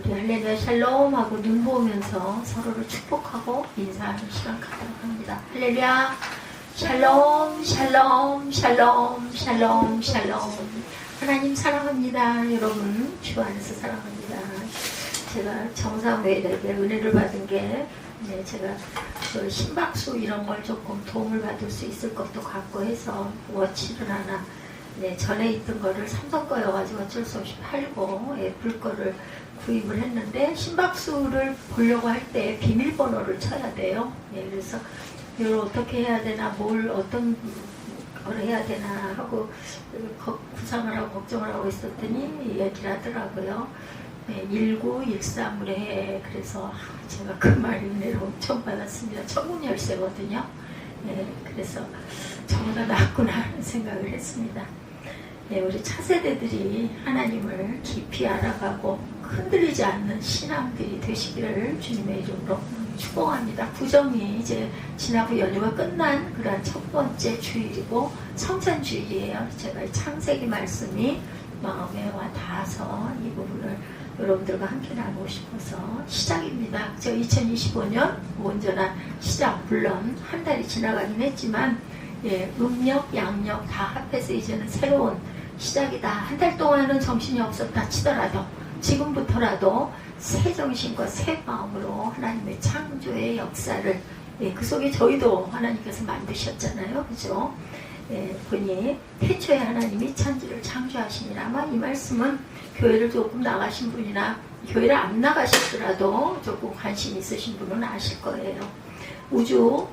우리 할렐루야 샬롬 하고 눈 보면서 서로를 축복하고 인사하는 시간 갖도록 합니다. 할렐루야 샬롬 샬롬 샬롬 샬롬 샬롬. 하나님 사랑합니다. 여러분 주 안에서 사랑합니다. 제가 정사회에게 은혜를 받은 게 제가 그 심박수 이런 걸 조금 도움을 받을 수 있을 것도 같고 해서 워치를 하나 전에 있던 거를 삼성 거여가지고 어쩔 수 없이 팔고 애플 거를 구입을 했는데 심박수를 보려고 할 때 비밀번호를 쳐야 돼요. 그래서 이걸 어떻게 해야 되나 어떤 걸 해야 되나 하고 구상을 하고 걱정을 하고 있었더니 얘기를 하더라고요. 1913으로 해. 그래서 제가 그 말이 은혜를 엄청 받았습니다. 천문 열쇠거든요. 그래서 저보다 낫구나 하는 생각을 했습니다. 우리 차세대들이 하나님을 깊이 알아가고 흔들리지 않는 신앙들이 되시기를 주님의 이름으로 축복합니다. 구정이 이제 지나고 연휴가 끝난 그런 첫 번째 주일이고 성찬주일이에요. 제가 창세기 말씀이 마음에 와 닿아서 이 부분을 여러분들과 함께 나누고 싶어서 시작입니다. 저 2025년 온전한 시작, 물론 한 달이 지나가긴 했지만 음력, 양력 다 합해서 이제는 새로운 시작이다. 한 달 동안은 정신이 없었다 치더라도 지금부터라도 새 정신과 새 마음으로 하나님의 창조의 역사를 그 속에 저희도 하나님께서 만드셨잖아요. 그죠? 보니 태초에 하나님이 천지를 창조하시니라. 아마 이 말씀은 교회를 조금 나가신 분이나 교회를 안 나가셨더라도 조금 관심 있으신 분은 아실 거예요. 우주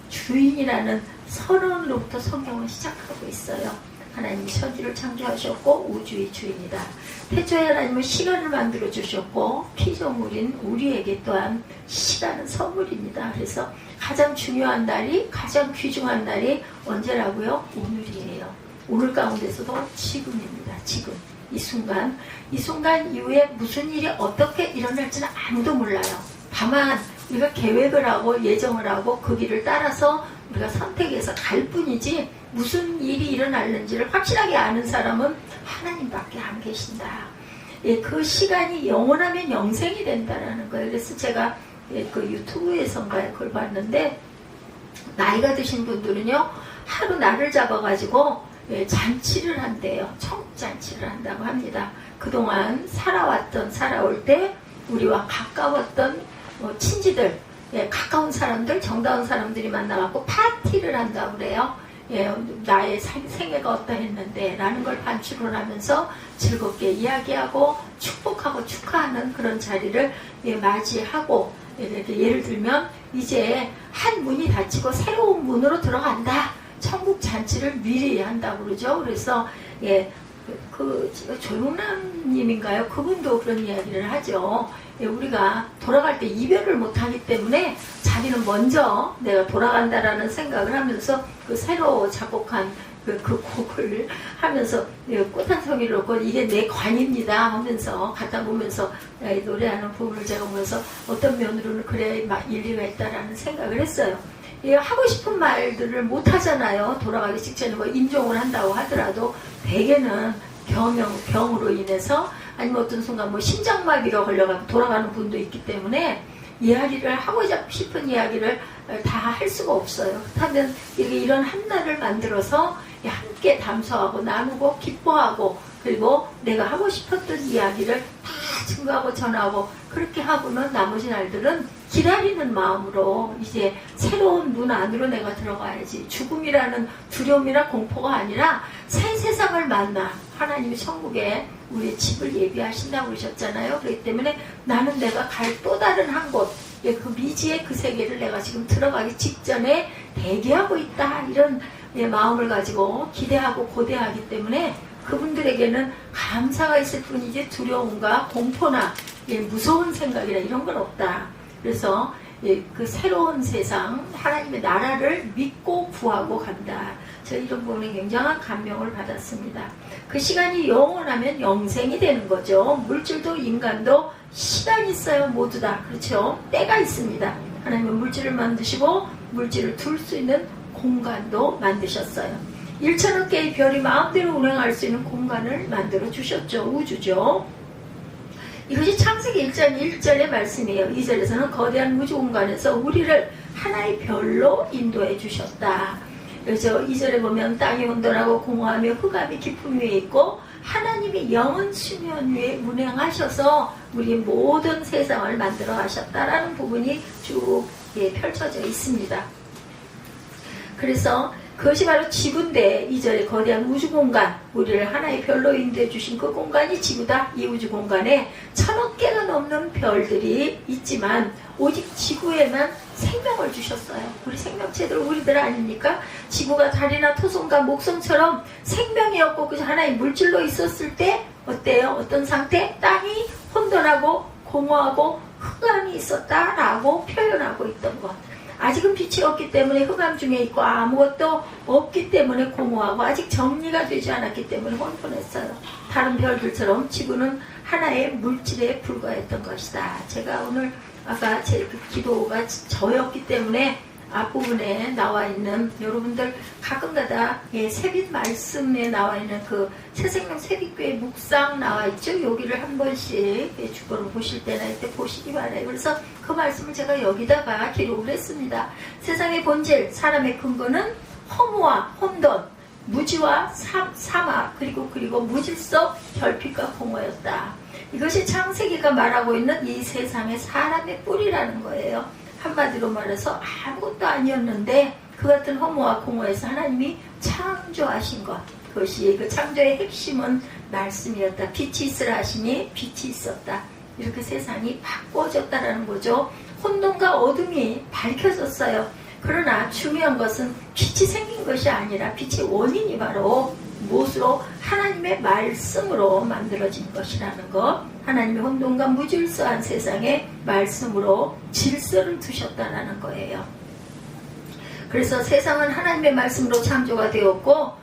주인이라는 선언으로부터 성경은 시작하고 있어요. 하나님이 천지를 창조하셨고 우주의 주인이다. 태초에 하나님은 시간을 만들어 주셨고 피조물인 우리에게 또한 시간은 선물입니다. 그래서 가장 중요한 날이, 가장 귀중한 날이 언제라고요? 오늘이에요. 오늘 가운데서도 지금입니다. 지금 이 순간 이후에 무슨 일이 어떻게 일어날지는 아무도 몰라요. 다만 우리가 계획을 하고 예정을 하고 그 길을 따라서 우리가 선택해서 갈 뿐이지 무슨 일이 일어날는지를 확실하게 아는 사람은 하나님밖에 안 계신다. 그 시간이 영원하면 영생이 된다라는 거예요. 그래서 제가 그 유튜브에선가요 그걸 봤는데 나이가 드신 분들은요 하루 날을 잡아가지고 잔치를 한대요. 청잔치를 한다고 합니다. 그동안 살아올 때 우리와 가까웠던 친지들, 가까운 사람들, 정다운 사람들이 만나갖고 파티를 한다고 그래요. 나의 생애가 어떠했는데 라는 걸 반추를 하면서 즐겁게 이야기하고 축복하고 축하하는 그런 자리를 맞이하고, 예를 들면 이제 한 문이 닫히고 새로운 문으로 들어간다. 천국 잔치를 미리 한다고 그러죠. 그래서 그 조용남님인가요? 그분도 그런 이야기를 하죠. 우리가 돌아갈 때 이별을 못하기 때문에 자기는 먼저 내가 돌아간다라는 생각을 하면서 그 새로 작곡한 그 곡을 하면서 꽃 한 송이를 놓고 이게 내 관입니다 하면서 갖다 보면서 노래하는 부분을 제가 보면서 어떤 면으로는 그래 일리가 있다라는 생각을 했어요. 하고 싶은 말들을 못 하잖아요. 돌아가기 직전에 뭐 임종을 한다고 하더라도 대개는 병으로 인해서 아니면 어떤 순간 뭐 심장마비가 걸려가지고 돌아가는 분도 있기 때문에 이야기를 하고 싶은 이야기를 다 할 수가 없어요. 그렇다면 이런 한 날을 만들어서 함께 담소하고 나누고 기뻐하고 그리고 내가 하고 싶었던 이야기를 다 증거하고 전하고 그렇게 하고는 나머지 날들은 기다리는 마음으로 이제 새로운 문 안으로 내가 들어가야지. 죽음이라는 두려움이나 공포가 아니라 새 세상을 만나 하나님이 천국에 우리의 집을 예비하신다고 그러셨잖아요. 그렇기 때문에 나는 내가 갈 또 다른 한 곳, 그 미지의 그 세계를 내가 지금 들어가기 직전에 대기하고 있다. 이런 마음을 가지고 기대하고 고대하기 때문에 그분들에게는 감사가 있을 뿐이지 두려움과 공포나 무서운 생각이나 이런 건 없다. 그래서 그 새로운 세상 하나님의 나라를 믿고 구하고 간다. 저 이런 부분에 굉장한 감명을 받았습니다. 그 시간이 영원하면 영생이 되는 거죠. 물질도 인간도 시간이 있어요. 모두 다. 그렇죠. 때가 있습니다. 하나님은 물질을 만드시고 물질을 둘 수 있는 공간도 만드셨어요. 1천억 개의 별이 마음대로 운행할 수 있는 공간을 만들어 주셨죠. 우주죠. 이것이 창세기 1장 1절의 말씀이에요. 2절에서는 거대한 우주 공간에서 우리를 하나의 별로 인도해 주셨다. 그래서 2절에 보면 땅이 혼돈하고 공허하며 흑암이 깊음 위에 있고 하나님이 영원 수면 위에 운행하셔서 우리 모든 세상을 만들어 하셨다라는 부분이 쭉 펼쳐져 있습니다. 그래서 그것이 바로 지구인데 2절에 거대한 우주 공간, 우리를 하나의 별로 인도해 주신 그 공간이 지구다. 이 우주 공간에 1000억 개가 넘는 별들이 있지만 오직 지구에만 생명을 주셨어요. 우리 생명체들 우리들 아닙니까? 지구가 달이나 토성과 목성처럼 생명이었고 그 하나의 물질로 있었을 때 어때요? 어떤 상태? 땅이 혼돈하고 공허하고 흑암이 있었다라고 표현하고 있던 것. 아직은 빛이 없기 때문에 흑암 중에 있고 아무것도 없기 때문에 공허하고 아직 정리가 되지 않았기 때문에 혼돈했어요. 다른 별들처럼 지구는 하나의 물질에 불과했던 것이다. 제가 오늘 아까 제 그 기도가 저였기 때문에 앞부분에 나와 있는 여러분들 가끔가다 세빛 말씀에 나와 있는 그 새생명 세빛교회 묵상 나와 있죠. 여기를 한 번씩 주보를 보실 때나 이때 보시기 바라요. 그래서 그 말씀을 제가 여기다가 기록을 했습니다. 세상의 본질, 사람의 근거는 허무와 혼돈, 무지와 사막 그리고 무질서, 결핍과 공허였다. 이것이 창세기가 말하고 있는 이 세상의 사람의 뿌리라는 거예요. 한마디로 말해서 아무것도 아니었는데 그 같은 허무와 공허에서 하나님이 창조하신 것. 그것이 그 창조의 핵심은 말씀이었다. 빛이 있으라 하시니 빛이 있었다. 이렇게 세상이 바꿔졌다라는 거죠. 혼돈과 어둠이 밝혀졌어요. 그러나 중요한 것은 빛이 생긴 것이 아니라 빛의 원인이 바로 무엇으로? 하나님의 말씀으로 만들어진 것이라는 것. 하나님의 혼돈과 무질서한 세상에 말씀으로 질서를 두셨다는 거예요. 그래서 세상은 하나님의 말씀으로 창조가 되었고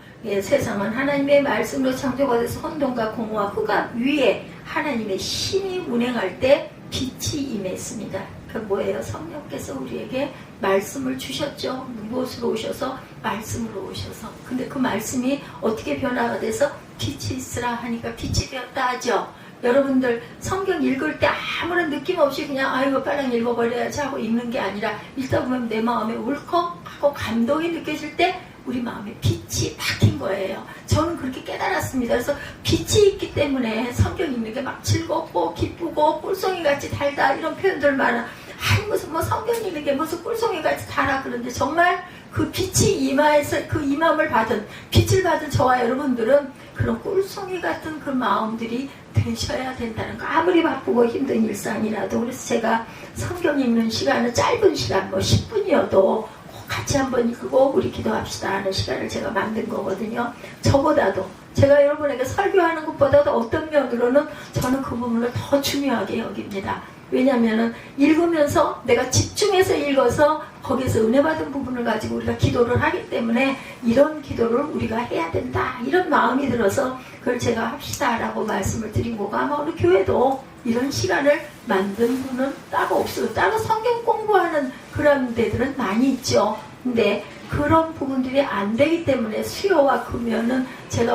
세상은 하나님의 말씀으로 창조가 돼서 혼돈과 공허와 흑암 위에 하나님의 신이 운행할 때 빛이 임했습니다. 그 뭐예요? 성령께서 우리에게 말씀을 주셨죠. 무엇으로 오셔서? 말씀으로 오셔서. 근데 그 말씀이 어떻게 변화가 돼서 빛이 있으라 하니까 빛이 되었다 하죠. 여러분들 성경 읽을 때 아무런 느낌 없이 그냥 아이고 빨리 읽어버려야지 하고 읽는 게 아니라 읽다 보면 내 마음에 울컥하고 감동이 느껴질 때 우리 마음에 빛이 박힌 거예요. 저는 그렇게 깨달았습니다. 그래서 빛이 있기 때문에 성경 읽는 게 막 즐겁고 기쁘고 꿀송이같이 달다 이런 표현들 많아. 아니 무슨 뭐 성경 읽는 게 무슨 꿀송이같이 달아. 그런데 정말 그 빛이 임하에서 그 임함을 받은 빛을 받은 저와 여러분들은 그런 꿀송이 같은 그 마음들이 되셔야 된다는 거. 아무리 바쁘고 힘든 일상이라도. 그래서 제가 성경 읽는 시간은 짧은 시간 뭐 10분이어도 같이 한번 읽고 우리 기도합시다 하는 시간을 제가 만든 거거든요. 저보다도 제가 여러분에게 설교하는 것보다도 어떤 면으로는 저는 그 부분을 더 중요하게 여깁니다. 왜냐하면 읽으면서 내가 집중해서 읽어서 거기서 은혜 받은 부분을 가지고 우리가 기도를 하기 때문에 이런 기도를 우리가 해야 된다 이런 마음이 들어서 그걸 제가 합시다 라고 말씀을 드린 거고 아마 우리 교회도 이런 시간을 만든 분은 따로 없어요. 따로 성경 공부하는 그런 데들은 많이 있죠. 근데 그런 부분들이 안 되기 때문에 수요와 금요는 제가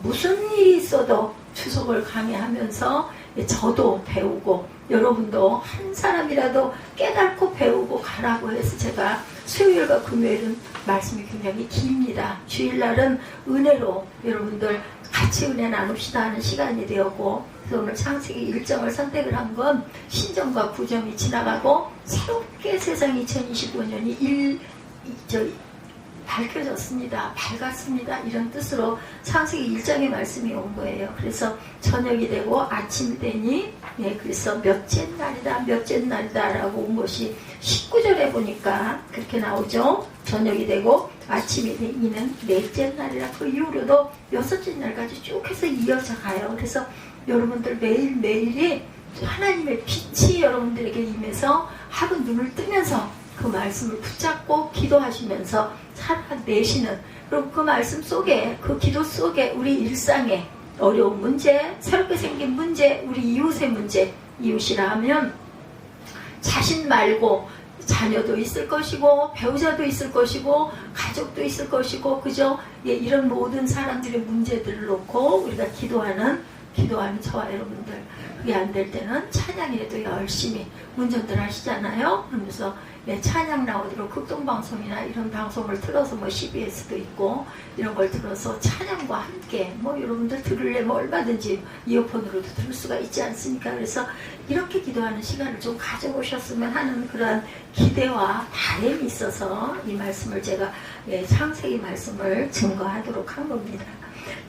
무슨 일이 있어도 추석을 강의하면서 저도 배우고 여러분도 한 사람이라도 깨닫고 배우고 가라고 해서 제가 수요일과 금요일은 말씀이 굉장히 깁니다. 주일날은 은혜로 여러분들 같이 은혜 나눕시다 하는 시간이 되었고 그래서 오늘 창세기 1장을 선택을 한 건 신정과 구정이 지나가고 새롭게 세상 2025년이 밝혀졌습니다. 밝았습니다. 이런 뜻으로 창세기 1장의 말씀이 온 거예요. 그래서 저녁이 되고 아침이 되니 그래서 몇째 날이다 라고 온 것이 19절에 보니까 그렇게 나오죠. 저녁이 되고 아침이 되니는 넷째 날이라 그 이후로도 여섯째 날까지 쭉 해서 이어져 가요. 그래서 여러분들 매일매일이 하나님의 빛이 여러분들에게 임해서 하루 눈을 뜨면서 그 말씀을 붙잡고 기도하시면서 살아내시는 그리고 그 말씀 속에 그 기도 속에 우리 일상의 어려운 문제, 새롭게 생긴 문제, 우리 이웃의 문제, 이웃이라 하면 자신 말고 자녀도 있을 것이고 배우자도 있을 것이고 가족도 있을 것이고 그죠? 이런 모든 사람들의 문제들을 놓고 우리가 기도하는 기도하는 저와 여러분들, 그게 안 될 때는 찬양이라도 열심히 운전들 하시잖아요. 그러면서 찬양 나오도록 극동방송이나 이런 방송을 틀어서 뭐 CBS도 있고 이런 걸 틀어서 찬양과 함께 뭐 여러분들 들으려면 얼마든지 이어폰으로도 들을 수가 있지 않습니까? 그래서 이렇게 기도하는 시간을 좀 가져보셨으면 하는 그런 기대와 바람이 있어서 이 말씀을 제가 창세기 말씀을 증거하도록 한 겁니다.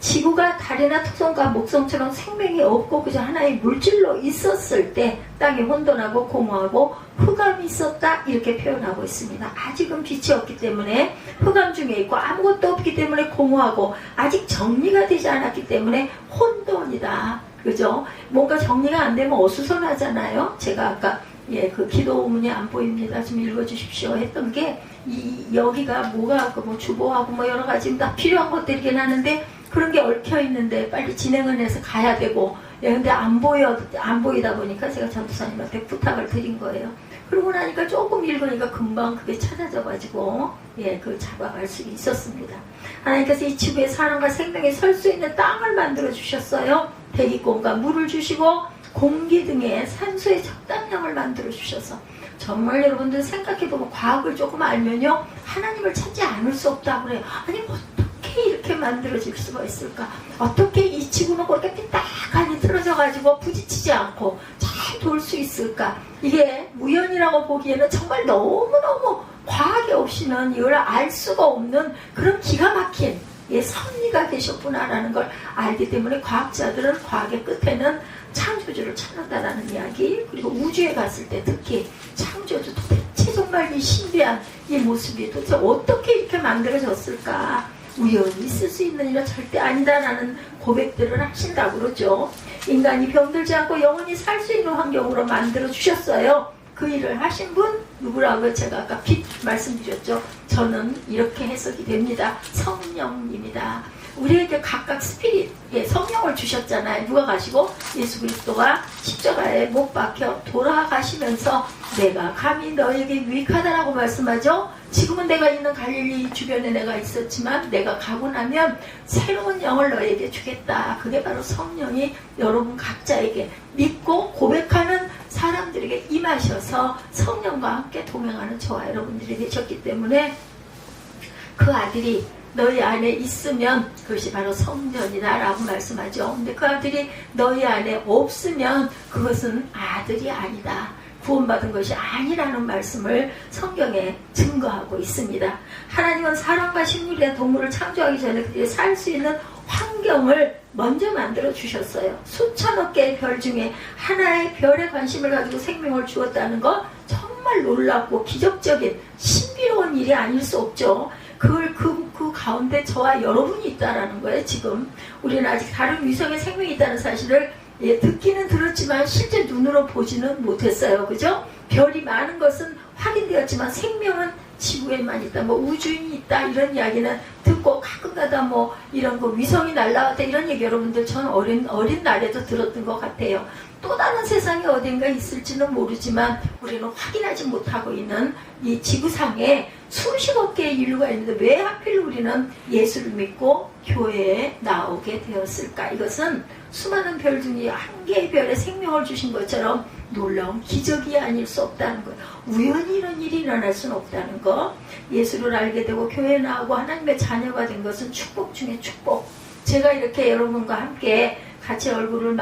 지구가 달이나 토성과 목성처럼 생명이 없고 그저 하나의 물질로 있었을 때 땅이 혼돈하고 공허하고 흑암이 있었다, 이렇게 표현하고 있습니다. 아직은 빛이 없기 때문에 흑암 중에 있고 아무것도 없기 때문에 공허하고 아직 정리가 되지 않았기 때문에 혼돈이다. 그죠? 뭔가 정리가 안 되면 어수선하잖아요. 제가 아까 그 기도문이 안 보입니다. 좀 읽어주십시오 했던 게 여기가 뭐가 뭐 주보하고 뭐 여러 가지 다 필요한 것들이긴 하는데 그런 게 얽혀 있는데 빨리 진행을 해서 가야 되고, 근데 안 보이다 보니까 제가 전도사님한테 부탁을 드린 거예요. 그러고 나니까 조금 읽으니까 금방 그게 찾아져가지고 그 잡아갈 수 있었습니다. 하나님께서 이 지구에 사람과 생명이 설 수 있는 땅을 만들어 주셨어요. 대기권과 물을 주시고 공기 등의 산소의 적당량을 만들어 주셔서, 정말 여러분들 생각해보면 과학을 조금 알면요, 하나님을 찾지 않을 수 없다고 그래요. 아니 어떻게 이렇게 만들어질 수가 있을까? 어떻게 이 지구는 그렇게 삐딱하니 틀어져가지고 부딪히지 않고 잘 돌 수 있을까? 이게 우연이라고 보기에는 정말 너무너무 과학이 없이는 이걸 알 수가 없는 그런 기가 막힌 섭리가 계셨구나라는 걸 알기 때문에 과학자들은 과학의 끝에는 창조주를 찾는다라는 이야기, 그리고 우주에 갔을 때 특히 창조주, 도대체 정말 이 신비한 이 모습이 도대체 어떻게 이렇게 만들어졌을까? 우연히 있을 수 있는 일은 절대 아니다라는 고백들을 하신다고 그러죠. 인간이 병들지 않고 영원히 살 수 있는 환경으로 만들어 주셨어요. 그 일을 하신 분 누구라고요? 제가 아까 빛 말씀드렸죠. 저는 이렇게 해석이 됩니다. 성령님이다. 우리에게 각각 스피릿, 성령을 주셨잖아요. 누가 가시고? 예수 그리스도가 십자가에 못 박혀 돌아가시면서 내가 감히 너에게 유익하다라고 말씀하죠. 지금은 내가 있는 갈릴리 주변에 내가 있었지만 내가 가고 나면 새로운 영을 너에게 주겠다. 그게 바로 성령이 여러분 각자에게 믿고 고백하는 사람들에게 임하셔서 성령과 함께 동행하는 저와 여러분들이 되셨기 때문에 그 아들이 너희 안에 있으면 그것이 바로 성전이다 라고 말씀하죠. 근데 그 아들이 너희 안에 없으면 그것은 아들이 아니다, 구원받은 것이 아니라는 말씀을 성경에 증거하고 있습니다. 하나님은 사람과 식물이나 동물을 창조하기 전에 그들이 살 수 있는 환경을 먼저 만들어 주셨어요. 수천억 개의 별 중에 하나의 별에 관심을 가지고 생명을 주었다는 것, 정말 놀랍고 기적적인 신비로운 일이 아닐 수 없죠. 그 가운데 저와 여러분이 있다라는 거예요. 지금 우리는 아직 다른 위성의 생명이 있다는 사실을 듣기는 들었지만 실제 눈으로 보지는 못했어요. 그죠? 별이 많은 것은 확인되었지만 생명은 지구에만 있다, 뭐 우주인이 있다, 이런 이야기는 듣고 가끔가다 뭐 이런 거 위성이 날라왔다 이런 얘기 여러분들 전 어린 날에도 들었던 것 같아요. 또 다른 세상에 어딘가 있을지는 모르지만 우리는 확인하지 못하고 있는 이 지구상에 수십억 개의 인류가 있는데 왜 하필 우리는 예수를 믿고 교회에 나오게 되었을까? 이것은 수많은 별 중에 한 개의 별에 생명을 주신 것처럼 놀라운 기적이 아닐 수 없다는 거예요. 우연히 이런 일이 일어날 수는 없다는 거. 예수를 알게 되고 교회에 나오고 하나님의 자녀가 된 것은 축복 중에 축복. 제가 이렇게 여러분과 함께 같이 얼굴을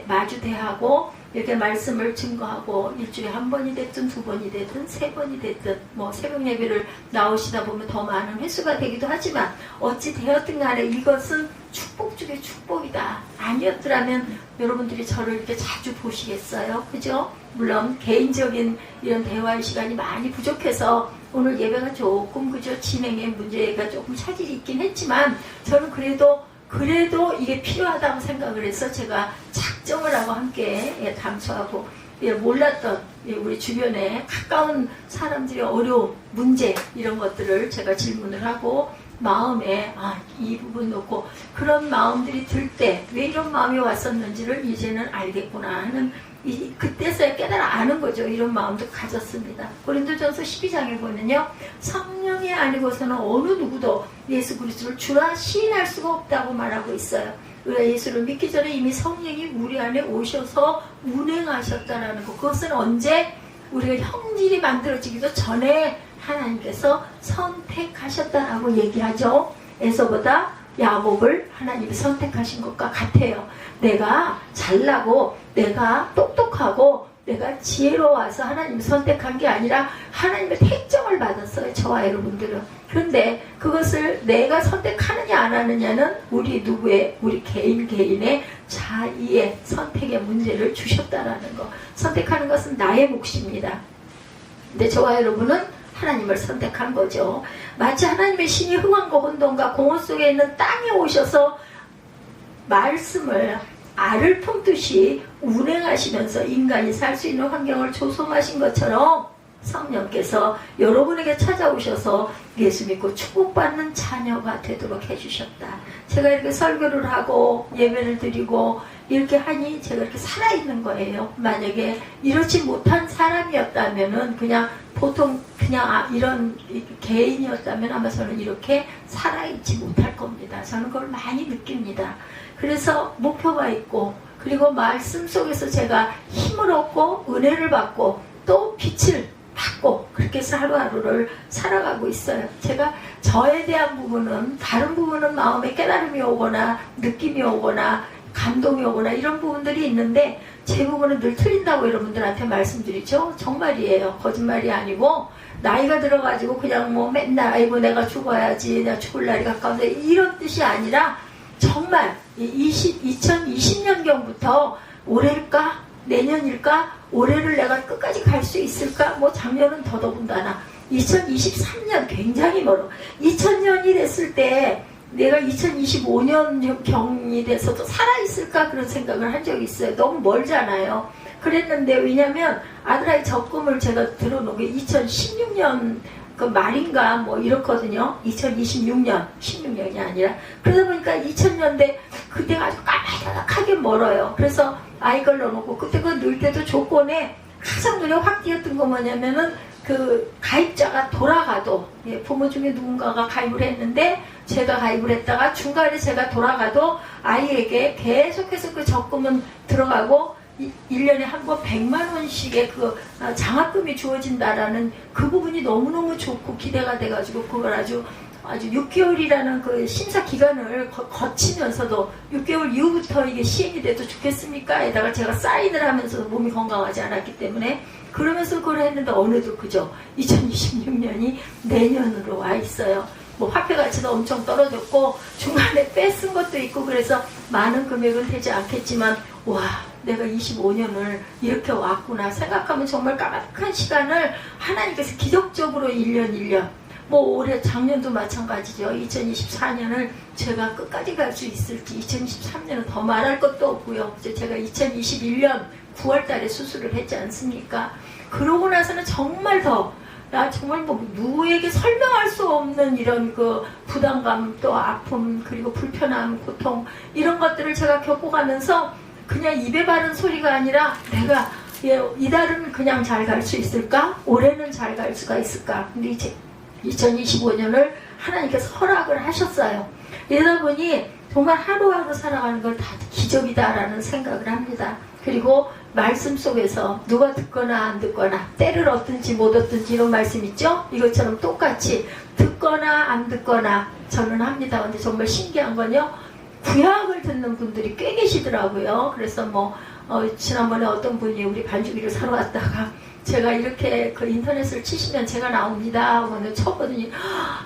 마주 대하고 이렇게 말씀을 증거하고 일주일에 한 번이 됐든 두 번이 됐든 세 번이 됐든 뭐 새벽 예배를 나오시다 보면 더 많은 횟수가 되기도 하지만 어찌 되었든 간에 이것은 축복 중에 축복이다. 아니었더라면 여러분들이 저를 이렇게 자주 보시겠어요? 그죠? 물론 개인적인 이런 대화의 시간이 많이 부족해서 오늘 예배가 조금 그저 진행에 문제가 조금 차질이 있긴 했지만 저는 그래도 이게 필요하다고 생각을 해서 제가 작정을 하고 함께 감수하고 몰랐던 우리 주변에 가까운 사람들의 어려움, 문제 이런 것들을 제가 질문을 하고 마음에 이 부분 놓고 그런 마음들이 들 때 왜 이런 마음이 왔었는지를 이제는 알겠구나 하는 그때서야 깨달아 아는 거죠. 이런 마음도 가졌습니다. 고린도전서 12장에 보면요, 성령이 아니고서는 어느 누구도 예수 그리스도를 주라 시인할 수가 없다고 말하고 있어요. 우리가 예수를 믿기 전에 이미 성령이 우리 안에 오셔서 운행하셨다라는 거. 그것은 언제? 우리가 형질이 만들어지기도 전에 하나님께서 선택하셨다라고 얘기하죠. 에서보다 야곱을 하나님이 선택하신 것과 같아요. 내가 잘나고 내가 똑똑하고 내가 지혜로워서 하나님이 선택한 게 아니라 하나님의 택정을 받았어요. 저와 여러분들은. 그런데 그것을 내가 선택하느냐 안 하느냐는 우리 개인의 자의의 선택의 문제를 주셨다라는 거. 선택하는 것은 나의 몫입니다. 근데 저와 여러분은 하나님을 선택한 거죠. 마치 하나님의 신이 흥왕과 혼돈과 공허 속에 있는 땅에 오셔서 말씀을 알을 품듯이 운행하시면서 인간이 살 수 있는 환경을 조성하신 것처럼 성령께서 여러분에게 찾아오셔서 예수 믿고 축복받는 자녀가 되도록 해주셨다. 제가 이렇게 설교를 하고 예배를 드리고 이렇게 하니 제가 이렇게 살아있는 거예요. 만약에 이렇지 못한 사람이었다면은 그냥 보통 그냥 이런 개인이었다면 아마 저는 이렇게 살아있지 못할 겁니다. 저는 그걸 많이 느낍니다. 그래서 목표가 있고 그리고 말씀 속에서 제가 힘을 얻고 은혜를 받고 또 빛을 받고 그렇게 해서 하루하루를 살아가고 있어요. 제가 저에 대한 부분은 다른 부분은 마음에 깨달음이 오거나 느낌이 오거나 감동이 오거나 이런 부분들이 있는데 제 부분은 늘 틀린다고 여러분들한테 말씀드리죠. 정말이에요. 거짓말이 아니고 나이가 들어가지고 그냥 뭐 맨날 아이고 내가 죽어야지 내가 죽을 날이 가까운데 이런 뜻이 아니라 정말 2020년경부터 올해일까 내년일까 올해를 내가 끝까지 갈 수 있을까 뭐 작년은 더더군다나 2023년 굉장히 멀어. 2000년이 됐을 때 내가 2025년 경이 돼서도 살아있을까 그런 생각을 한 적이 있어요. 너무 멀잖아요. 그랬는데 왜냐면 아들아이 적금을 제가 들어놓은 게 2016년 그 말인가 뭐 이렇거든요. 2026년 16년이 아니라 그러다 보니까 2000년대 그때가 아주 까마득하게 멀어요. 그래서 아이걸 넣어놓고 그때 그 넣을 때도 조건에 가장 눈에 확 띄었던 거 뭐냐면은 그 가입자가 돌아가도 부모 중에 누군가가 가입을 했는데 제가 가입을 했다가 중간에 제가 돌아가도 아이에게 계속해서 그 적금은 들어가고 1년에 한 번 100만 원씩의 그 장학금이 주어진다라는 그 부분이 너무너무 좋고 기대가 돼가지고 그걸 아주 6개월이라는 그 심사 기간을 거치면서도 6개월 이후부터 이게 시행이 돼도 좋겠습니까? 에다가 제가 사인을 하면서도 몸이 건강하지 않았기 때문에 그러면서 그걸 했는데 어느덧 그죠? 2026년이 내년으로 와 있어요. 뭐 화폐 가치도 엄청 떨어졌고 중간에 뺏은 것도 있고 그래서 많은 금액은 되지 않겠지만 와 내가 25년을 이렇게 왔구나 생각하면 정말 까마득한 시간을 하나님께서 기적적으로 1년 뭐 올해 작년도 마찬가지죠. 2024년을 제가 끝까지 갈 수 있을지 2023년은 더 말할 것도 없고요. 제가 2021년 9월 달에 수술을 했지 않습니까? 그러고 나서는 정말 나 정말 뭐 누구에게 설명할 수 없는 이런 그 부담감 또 아픔 그리고 불편함 고통 이런 것들을 제가 겪어가면서 그냥 입에 바른 소리가 아니라 내가 이달은 그냥 잘 갈 수 있을까? 올해는 잘 갈 수가 있을까? 근데 이제 2025년을 하나님께서 허락을 하셨어요. 이러다 보니 정말 하루하루 살아가는 걸 다 기적이다라는 생각을 합니다. 그리고 말씀 속에서 누가 듣거나 안 듣거나 때를 얻든지 못 얻든지 이런 말씀 있죠? 이것처럼 똑같이 듣거나 안 듣거나 저는 합니다. 근데 정말 신기한 건요. 구약을 듣는 분들이 꽤 계시더라고요. 그래서 지난번에 어떤 분이 우리 반죽이를 사러 왔다가 제가 이렇게 그 인터넷을 치시면 제가 나옵니다 하고는 쳤거든요.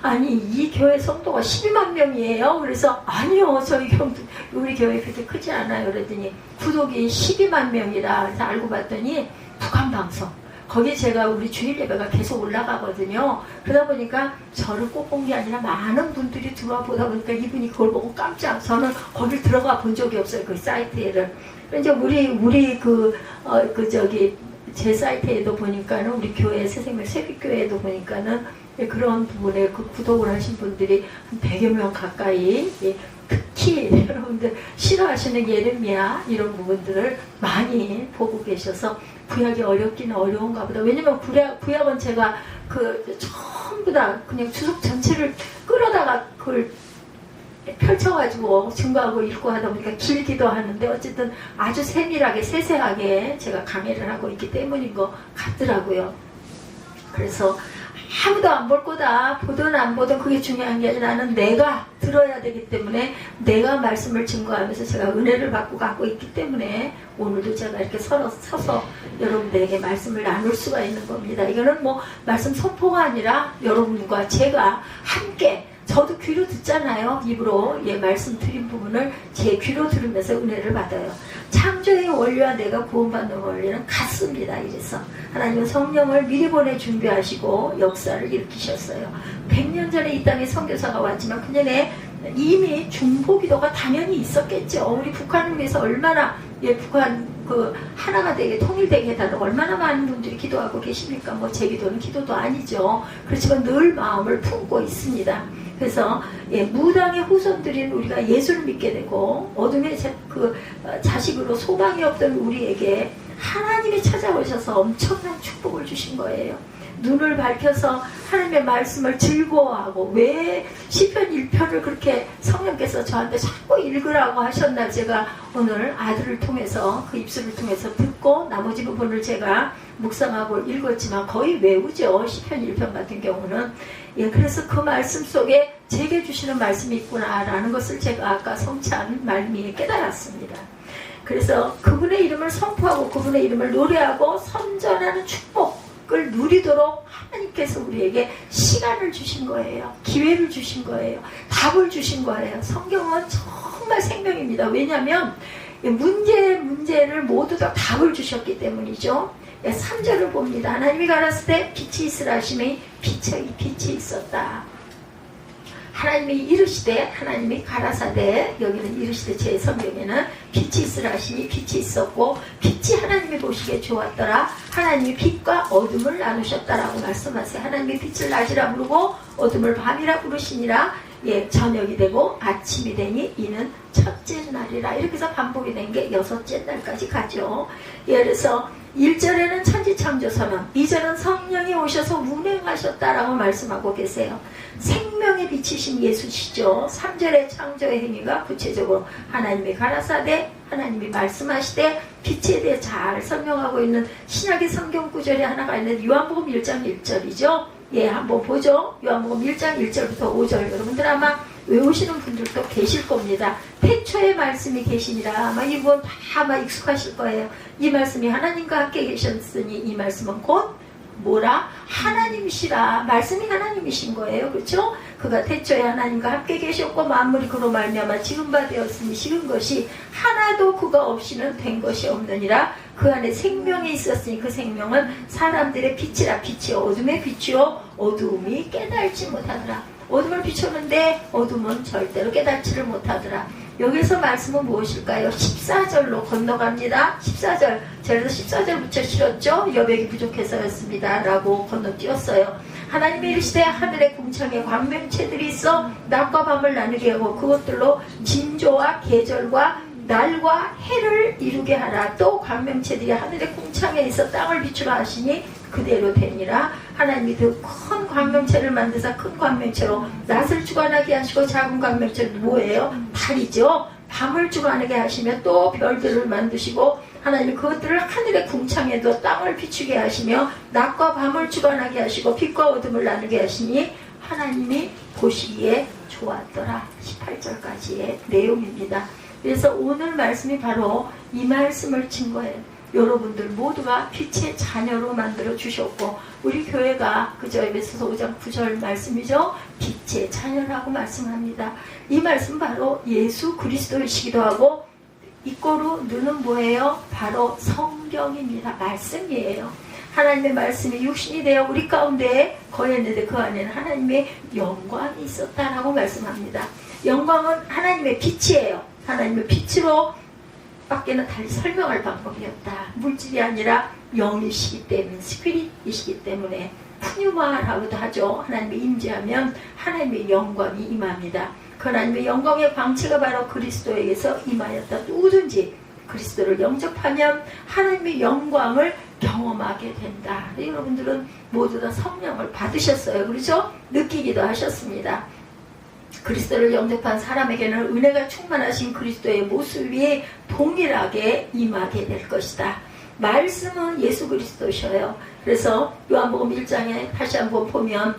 아니 이 교회 성도가 12만 명이에요. 그래서 아니요 저희 우리 교회 그렇게 크지 않아요. 그랬더니 구독이 12만 명이라 그래서 알고 봤더니 북한방송 거기에 제가 우리 주일 예배가 계속 올라가거든요. 그러다 보니까 저를 꼭 본 게 아니라 많은 분들이 들어와 보다 보니까 이분이 그걸 보고 깜짝 저는 거길 들어가 본 적이 없어요. 그 사이트에를. 이제 우리 제 사이트에도 보니까는 우리 교회 새생명 새빛교회에도 보니까는 그런 부분에 그 구독을 하신 분들이 한 100여 명 가까이 특히 여러분들 싫어하시는 예레미야 이런 부분들을 많이 보고 계셔서 구약이 어렵기는 어려운가 보다. 왜냐면 구약은 제가 전부 다 그냥 주석 전체를 끌어다가 그걸 펼쳐가지고 증거하고 읽고 하다 보니까 길기도 하는데 어쨌든 아주 세밀하게 세세하게 제가 강의를 하고 있기 때문인 것 같더라고요. 그래서 아무도 안 볼 거다. 보든 안 보든 그게 중요한 게 아니라 나는 내가 들어야 되기 때문에 내가 말씀을 증거하면서 제가 은혜를 받고 가고 있기 때문에 오늘도 제가 이렇게 서서 여러분들에게 말씀을 나눌 수가 있는 겁니다. 이거는 뭐 말씀 선포가 아니라 여러분과 제가 함께 저도 귀로 듣잖아요. 입으로 말씀 드린 부분을 제 귀로 들으면서 은혜를 받아요. 창조의 원리와 내가 구원받는 원리는 같습니다. 이래서 하나님은 성령을 미리 보내 준비하시고 역사를 일으키셨어요. 100년 전에 이 땅에 선교사가 왔지만 그년에 이미 중보기도가 당연히 있었겠죠. 우리 북한을 위해서 얼마나 북한 하나가 되게 통일되게 해달라고 얼마나 많은 분들이 기도하고 계십니까? 뭐 제 기도는 기도도 아니죠. 그렇지만 늘 마음을 품고 있습니다. 그래서 무당의 후손들인 우리가 예수를 믿게 되고 어둠의 자식으로 소망이 없던 우리에게 하나님이 찾아오셔서 엄청난 축복을 주신 거예요. 눈을 밝혀서 하나님의 말씀을 즐거워하고 왜 시편 1편을 그렇게 성령께서 저한테 자꾸 읽으라고 하셨나 제가 오늘 아들을 통해서 그 입술을 통해서 듣고 나머지 부분을 제가 묵상하고 읽었지만 거의 외우죠. 시편 1편 같은 경우는. 그래서 그 말씀 속에 제게 주시는 말씀이 있구나라는 것을 제가 아까 성찬 말미에 깨달았습니다. 그래서 그분의 이름을 선포하고 그분의 이름을 노래하고 선전하는 축복을 누리도록 하나님께서 우리에게 시간을 주신 거예요. 기회를 주신 거예요. 답을 주신 거예요. 성경은 정말 생명입니다. 왜냐하면 문제를 모두 다 답을 주셨기 때문이죠. 3절을 봅니다. 하나님이 가라사대 때 빛이 있으라 하시니 빛이 있었다. 하나님이 이르시되 하나님이 가라사대 여기는 이르시되 제 성경에는 빛이 있으라 하시니 빛이 있었고 빛이 하나님이 보시기에 좋았더라. 하나님이 빛과 어둠을 나누셨다라고 말씀하세요. 하나님이 빛을 낮이라 부르고 어둠을 밤이라 부르시니라. 저녁이 되고 아침이 되니 이는 첫째 날이라. 이렇게 해서 반복이 된 게 6째 날까지 가죠. 그래서 1절에는 천지창조선언, 2절은 성령이 오셔서 운행하셨다라고 말씀하고 계세요. 생명의 빛이신 예수시죠. 3절의 창조의 행위가 구체적으로 하나님이 가라사대 하나님이 말씀하시되 빛에 대해 잘 설명하고 있는 신약의 성경 구절이 하나가 있는 요한복음 1장 1절이죠. 한번 보죠. 요한복음 1장 1절부터 5절 여러분들 아마 외우시는 분들도 계실 겁니다. 태초에 말씀이 계시니라. 아마 이 부분 다 아마 익숙하실 거예요. 이 말씀이 하나님과 함께 계셨으니 이 말씀은 곧 뭐라? 하나님이시라. 말씀이 하나님이신 거예요. 그렇죠? 그가 태초에 하나님과 함께 계셨고 만물이 그로 말미암아 지은 바 되었으니 지은 것이 하나도 그가 없이는 된 것이 없느니라. 그 안에 생명이 있었으니 그 생명은 사람들의 빛이라. 빛이 어둠의 빛이요 어두움이 깨달지 못하더라. 어둠을 비추는데 어둠은 절대로 깨닫지를 못하더라. 여기서 말씀은 무엇일까요? 14절로 건너갑니다. 14절. 제가 14절 붙여 실었죠? 여백이 부족해서였습니다. 라고 건너뛰었어요. 하나님이 이르시되 하늘의 궁창에 광명체들이 있어 낮과 밤을 나누게 하고 그것들로 진조와 계절과 날과 해를 이루게 하라. 또 광명체들이 하늘의 궁창에 있어 땅을 비추라 하시니 그대로 되니라. 하나님이 그 큰 광명체를 만드사 큰 광명체로 낮을 주관하게 하시고 작은 광명체는 뭐예요? 달이죠. 밤을 주관하게 하시며 또 별들을 만드시고 하나님이 그것들을 하늘의 궁창에도 땅을 비추게 하시며 낮과 밤을 주관하게 하시고 빛과 어둠을 나누게 하시니 하나님이 보시기에 좋았더라. 18절까지의 내용입니다. 그래서 오늘 말씀이 바로 이 말씀을 증거해요. 여러분들 모두가 빛의 자녀로 만들어 주셨고 우리 교회가 그저 에베소서 5장 9절 말씀이죠. 빛의 자녀라고 말씀합니다. 이 말씀 바로 예수 그리스도이시기도 하고 이꼬로 눈은 뭐예요? 바로 성경입니다. 말씀이에요. 하나님의 말씀이 육신이 되어 우리 가운데 거했는데 그 안에는 하나님의 영광이 있었다라고 말씀합니다. 영광은 하나님의 빛이에요. 하나님의 빛으로 밖에는 달리 설명할 방법이 없다. 물질이 아니라 영이시기 때문에 스피릿이시기 때문에 푸뉴마라고도 하죠. 하나님이 임재하면 하나님의 영광이 임합니다. 그 하나님의 영광의 광채가 바로 그리스도에게서 임하였다. 누구든지 그리스도를 영접하면 하나님의 영광을 경험하게 된다. 여러분들은 모두 다 성령을 받으셨어요. 그렇죠? 느끼기도 하셨습니다. 그리스도를 영접한 사람에게는 은혜가 충만하신 그리스도의 모습이 동일하게 임하게 될 것이다. 말씀은 예수 그리스도셔요. 그래서 요한복음 1장에 다시 한번 보면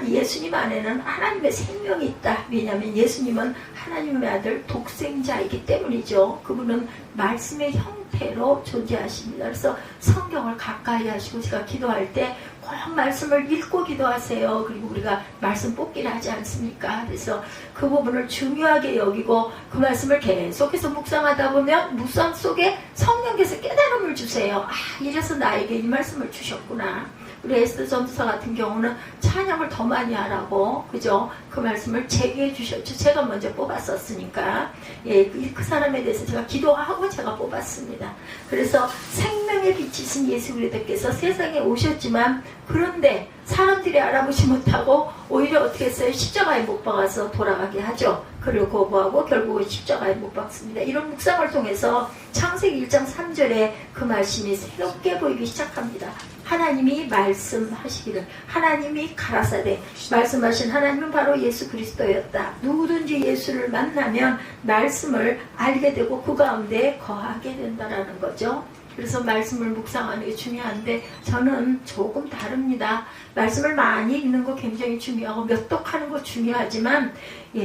예수님 안에는 하나님의 생명이 있다. 왜냐하면 예수님은 하나님의 아들 독생자이기 때문이죠. 그분은 말씀의 형태로 존재하십니다. 그래서 성경을 가까이 하시고 제가 기도할 때 꼭 말씀을 읽고 기도하세요. 그리고 우리가 말씀 뽑기를 하지 않습니까? 그래서 그 부분을 중요하게 여기고 그 말씀을 계속해서 묵상하다 보면 묵상 속에 성령께서 깨달음을 주세요. 아, 이래서 나에게 이 말씀을 주셨구나. 우리 에스더 전도사 같은 경우는 찬양을 더 많이 하라고, 그죠? 그 말씀을 제게 해주셨죠. 제가 먼저 뽑았었으니까. 예, 그 사람에 대해서 제가 기도하고 제가 뽑았습니다. 그래서 생명의 빛이신 예수 그리스도께서 세상에 오셨지만, 그런데 사람들이 알아보지 못하고 오히려 어떻게 했어요? 십자가에 못 박아서 돌아가게 하죠. 그를 거부하고 결국은 십자가에 못 박습니다. 이런 묵상을 통해서 창세기 1장 3절에 그 말씀이 새롭게 보이기 시작합니다. 하나님이 말씀하시기를, 하나님이 가라사대 말씀하신 하나님은 바로 예수 그리스도였다. 누구든지 예수를 만나면 말씀을 알게 되고 그 가운데 거하게 된다라는 거죠. 그래서 말씀을 묵상하는 게 중요한데 저는 조금 다릅니다. 말씀을 많이 읽는 거 굉장히 중요하고 몇 독하는 거 중요하지만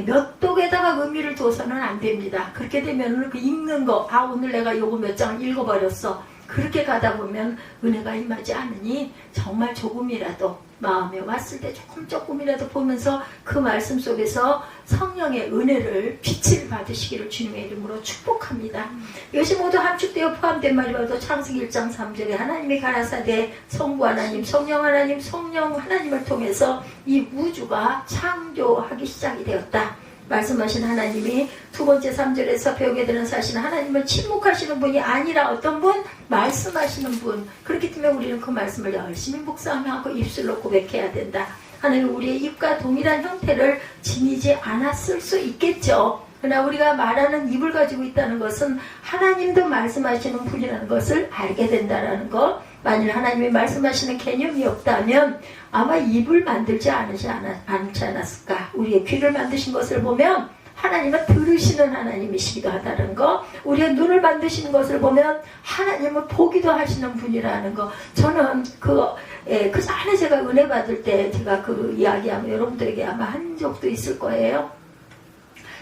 몇 독에다가 의미를 둬서는 안 됩니다. 그렇게 되면 그 읽는 거, 아 오늘 내가 요거 몇 장을 읽어버렸어. 그렇게 가다 보면 은혜가 임하지 않으니 정말 조금이라도 마음에 왔을 때 조금이라도 보면서 그 말씀 속에서 성령의 은혜를 빛을 받으시기를 주님의 이름으로 축복합니다. 이것이 모두 함축되어 포함된 말이 바로 창세기 1장 3절에 하나님이 가라사대 성부 하나님, 성령 하나님, 성령 하나님을 통해서 이 우주가 창조하기 시작이 되었다. 말씀하신 하나님이 두 번째 3절에서 배우게 되는 사실은 하나님은 침묵하시는 분이 아니라 어떤 분? 말씀하시는 분. 그렇기 때문에 우리는 그 말씀을 열심히 묵상하고 입술로 고백해야 된다. 하나님은 우리의 입과 동일한 형태를 지니지 않았을 수 있겠죠. 그러나 우리가 말하는 입을 가지고 있다는 것은 하나님도 말씀하시는 분이라는 것을 알게 된다는 것. 만일 하나님이 말씀하시는 개념이 없다면 아마 입을 만들지 않지 않았을까. 우리의 귀를 만드신 것을 보면 하나님은 들으시는 하나님이시기도 하다는 거. 우리의 눈을 만드시는 것을 보면 하나님은 보기도 하시는 분이라는 거. 저는 그 전에 제가 은혜 받을 때 제가 그 이야기하면 여러분들에게 아마 한 적도 있을 거예요.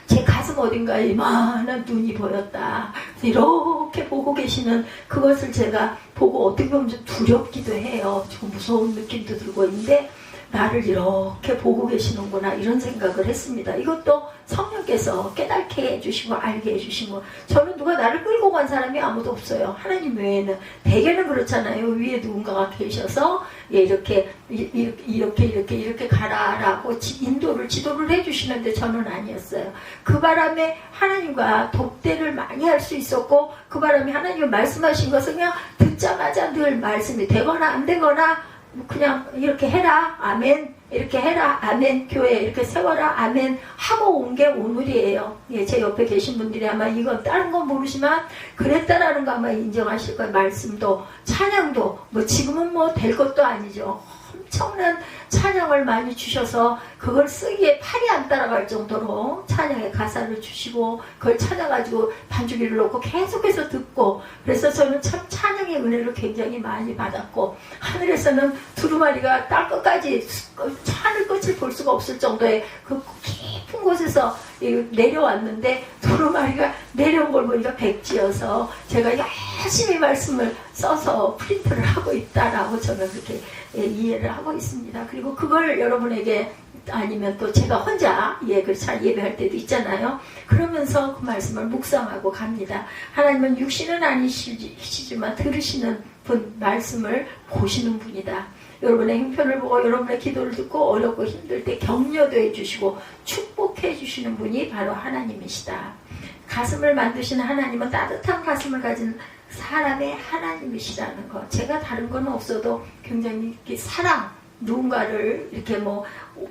제 가슴 어딘가에 이만한 눈이 보였다. 이렇게 보고 계시는 그것을 제가 보고 어떻게 보면 좀 두렵기도 해요. 좀 무서운 느낌도 들고 있는데 나를 이렇게 보고 계시는구나 이런 생각을 했습니다. 이것도 성령께서 깨닫게 해주시고 알게 해주시고, 저는 누가 나를 끌고 간 사람이 아무도 없어요. 하나님 외에는. 대개는 그렇잖아요. 위에 누군가가 계셔서 이렇게 가라라고 지도를 해주시는데 저는 아니었어요. 그 바람에 하나님과 독대를 많이 할 수 있었고, 그 바람에 하나님이 말씀하신 것은 그냥 듣자마자 늘 말씀이 되거나 안 되거나 그냥 이렇게 해라 아멘, 이렇게 해라 아멘, 교회 이렇게 세워라 아멘 하고 온 게 오늘이에요. 예, 제 옆에 계신 분들이 아마 이건 다른 건 모르지만 그랬다라는 거 아마 인정하실 거예요. 말씀도 찬양도 뭐 지금은 뭐 될 것도 아니죠. 엄청난 찬양을 많이 주셔서 그걸 쓰기에 팔이 안 따라갈 정도로 찬양의 가사를 주시고 그걸 찾아가지고 반주기를 놓고 계속해서 듣고, 그래서 저는 참 찬양의 은혜를 굉장히 많이 받았고, 하늘에서는 두루마리가 땅 끝까지 하늘 끝을 볼 수가 없을 정도의 그 깊은 곳에서 내려왔는데 두루마리가 내려온 걸 보니까 백지여서 제가 열심히 말씀을 써서 프린트를 하고 있다라고 저는 그렇게 이해를 하고 있습니다. 그리고 그걸 여러분에게 아니면 또 제가 혼자 잘 예배할 때도 있잖아요. 그러면서 그 말씀을 묵상하고 갑니다. 하나님은 육신은 아니시지만 들으시는 분, 말씀을 보시는 분이다. 여러분의 형편을 보고 여러분의 기도를 듣고 어렵고 힘들 때 격려도 해주시고 축복해 주시는 분이 바로 하나님이시다. 가슴을 만드시는 하나님은 따뜻한 가슴을 가진 사람의 하나님이시라는 것. 제가 다른 건 없어도 굉장히 사랑, 누군가를 이렇게 뭐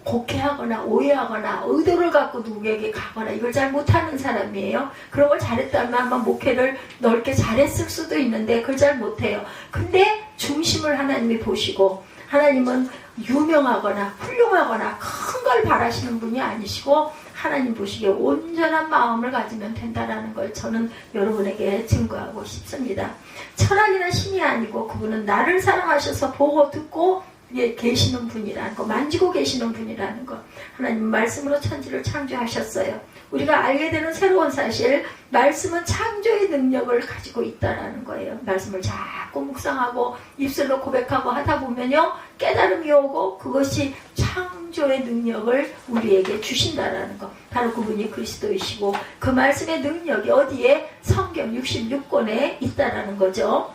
곡해하거나 오해하거나 의도를 갖고 누구에게 가거나 이걸 잘 못하는 사람이에요. 그런 걸 잘했다면 아마 목회를 넓게 잘했을 수도 있는데 그걸 잘 못해요. 근데 중심을 하나님이 보시고, 하나님은 유명하거나 훌륭하거나 큰 걸 바라시는 분이 아니시고 하나님 보시기에 온전한 마음을 가지면 된다라는 걸 저는 여러분에게 증거하고 싶습니다. 철학이나 신이 아니고 그분은 나를 사랑하셔서 보고 듣고 계시는 분이라는 거, 만지고 계시는 분이라는 거. 하나님 말씀으로 천지를 창조하셨어요. 우리가 알게 되는 새로운 사실, 말씀은 창조의 능력을 가지고 있다라는 거예요. 말씀을 자꾸 묵상하고 입술로 고백하고 하다 보면요, 깨달음이 오고 그것이 창조의 능력을 우리에게 주신다라는 거. 바로 그분이 그리스도이시고 그 말씀의 능력이 어디에? 성경 66권에 있다라는 거죠.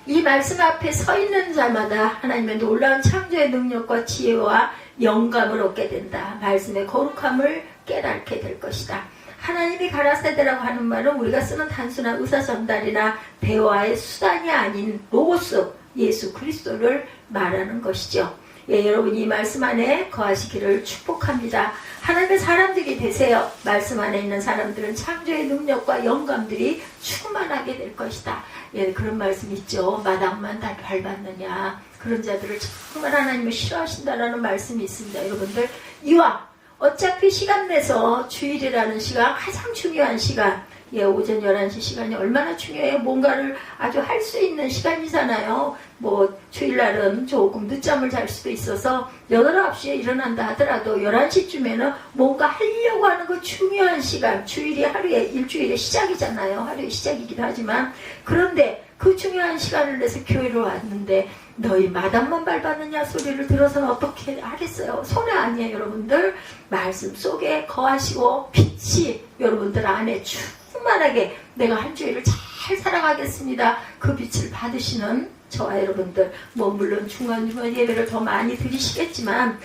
이 말씀 앞에 서 있는 자마다 하나님의 놀라운 창조의 능력과 지혜와 영감을 얻게 된다. 말씀의 거룩함을 깨닫게 될 것이다. 하나님이 가라사대라고 하는 말은 우리가 쓰는 단순한 의사전달이나 대화의 수단이 아닌 로고스, 예수 그리스도를 말하는 것이죠. 예, 여러분 이 말씀 안에 거하시기를 축복합니다. 하나님의 사람들이 되세요. 말씀 안에 있는 사람들은 창조의 능력과 영감들이 충만하게 될 것이다. 예, 그런 말씀 있죠. 마당만 다 밟았느냐. 그런 자들을 정말 하나님은 싫어하신다라는 말씀이 있습니다. 여러분들, 이와 어차피 시간 내서 주일이라는 시간, 가장 중요한 시간, 예, 오전 11시 시간이 얼마나 중요해요. 뭔가를 아주 할 수 있는 시간이잖아요. 뭐 주일날은 조금 늦잠을 잘 수도 있어서 8, 9시에 일어난다 하더라도 11시쯤에는 뭔가 하려고 하는 그 중요한 시간, 주일이 하루의 일주일의 시작이잖아요. 하루의 시작이기도 하지만, 그런데 그 중요한 시간을 내서 교회로 왔는데 너희 마당만 밟았느냐 소리를 들어서는 어떻게 하겠어요? 손해 아니에요. 여러분들 말씀 속에 거하시고 빛이 여러분들 안에 충만하게 내가 한 주일을 잘 살아가겠습니다. 그 빛을 받으시는 저와 여러분들, 뭐 물론 중간중간 예배를 더 많이 드리시겠지만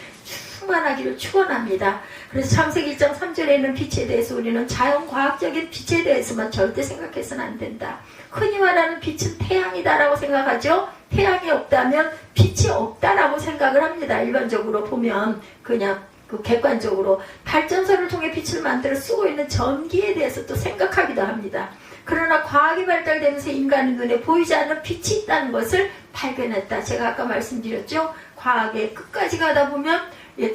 충만하기를 축원합니다. 그래서 창세기 1장 3절에 있는 빛에 대해서 우리는 자연과학적인 빛에 대해서만 절대 생각해서는 안 된다. 흔히 말하는 빛은 태양이다라고 생각하죠. 태양이 없다면 빛이 없다라고 생각을 합니다. 일반적으로 보면 그냥 그 객관적으로 발전소를 통해 빛을 만들어 쓰고 있는 전기에 대해서 또 생각하기도 합니다. 그러나 과학이 발달되면서 인간의 눈에 보이지 않는 빛이 있다는 것을 발견했다. 제가 아까 말씀드렸죠. 과학의 끝까지 가다 보면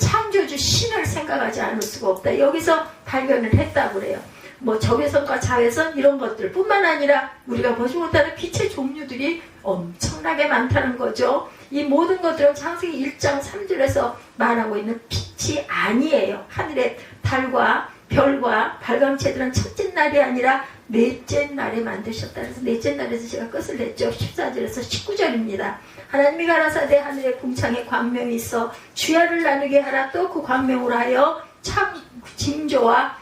창조주 신을 생각하지 않을 수가 없다. 여기서 발견을 했다고 그래요. 뭐 적외선과 자외선 이런 것들 뿐만 아니라 우리가 보지 못하는 빛의 종류들이 엄청나게 많다는 거죠. 이 모든 것들은 창세기 1장 3절에서 말하고 있는 빛이 아니에요. 하늘의 달과 별과 발광체들은 첫째 날이 아니라 넷째 날에 만드셨다. 그래서 넷째 날에서 제가 끝을 냈죠. 14절에서 19절입니다. 하나님이 가라사대 하늘에 궁창에 광명이 있어 주야를 나누게 하라. 또 그 광명으로 하여 참 징조와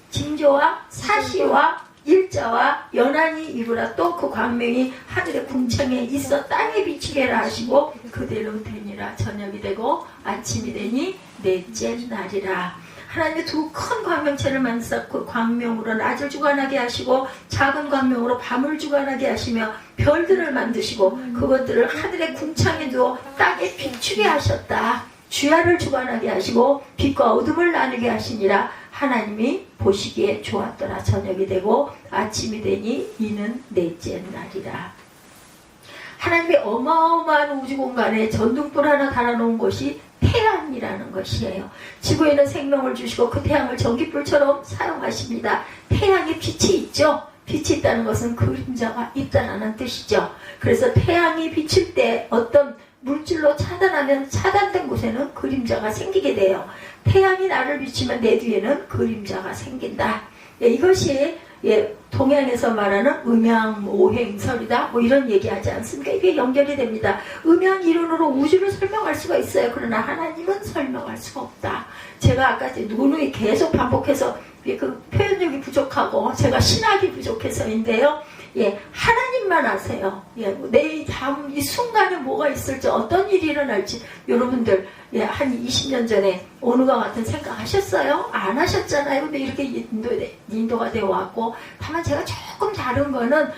징조와 사시와 일자와 연한이 이루라. 또 그 광명이 하늘의 궁창에 있어 땅에 비치게 하라 하시고 그대로 되니라. 저녁이 되고 아침이 되니 넷째 날이라. 하나님이 두 큰 광명체를 만드사 그 광명으로 낮을 주관하게 하시고 작은 광명으로 밤을 주관하게 하시며 별들을 만드시고 그것들을 하늘의 궁창에 두어 땅에 비추게 하셨다. 주야를 주관하게 하시고 빛과 어둠을 나누게 하시니라. 하나님이 보시기에 좋았더라. 저녁이 되고 아침이 되니 이는 넷째 날이라. 하나님의 어마어마한 우주 공간에 전등불 하나 달아놓은 것이 태양이라는 것이에요. 지구에는 생명을 주시고 그 태양을 전기불처럼 사용하십니다. 태양에 빛이 있죠. 빛이 있다는 것은 그림자가 있다는 뜻이죠. 그래서 태양이 비칠 때 어떤 물질로 차단하면 차단된 곳에는 그림자가 생기게 돼요. 태양이 나를 비치면 내 뒤에는 그림자가 생긴다. 예, 이것이 동양에서 말하는 음양오행설이다. 뭐 이런 얘기하지 않습니까? 이게 연결이 됩니다. 음양 이론으로 우주를 설명할 수가 있어요. 그러나 하나님은 설명할 수가 없다. 제가 아까 누누이 계속 반복해서 그 표현력이 부족하고 제가 신학이 부족해서인데요. 예, 하나님만 아세요. 예, 내일 다음 이 순간에 뭐가 있을지 어떤 일이 일어날지 여러분들 한 20년 전에 오늘과 같은 생각 하셨어요? 안 하셨잖아요. 근데 이렇게 인도가 되어 왔고 다만 제가 조금 다른 거는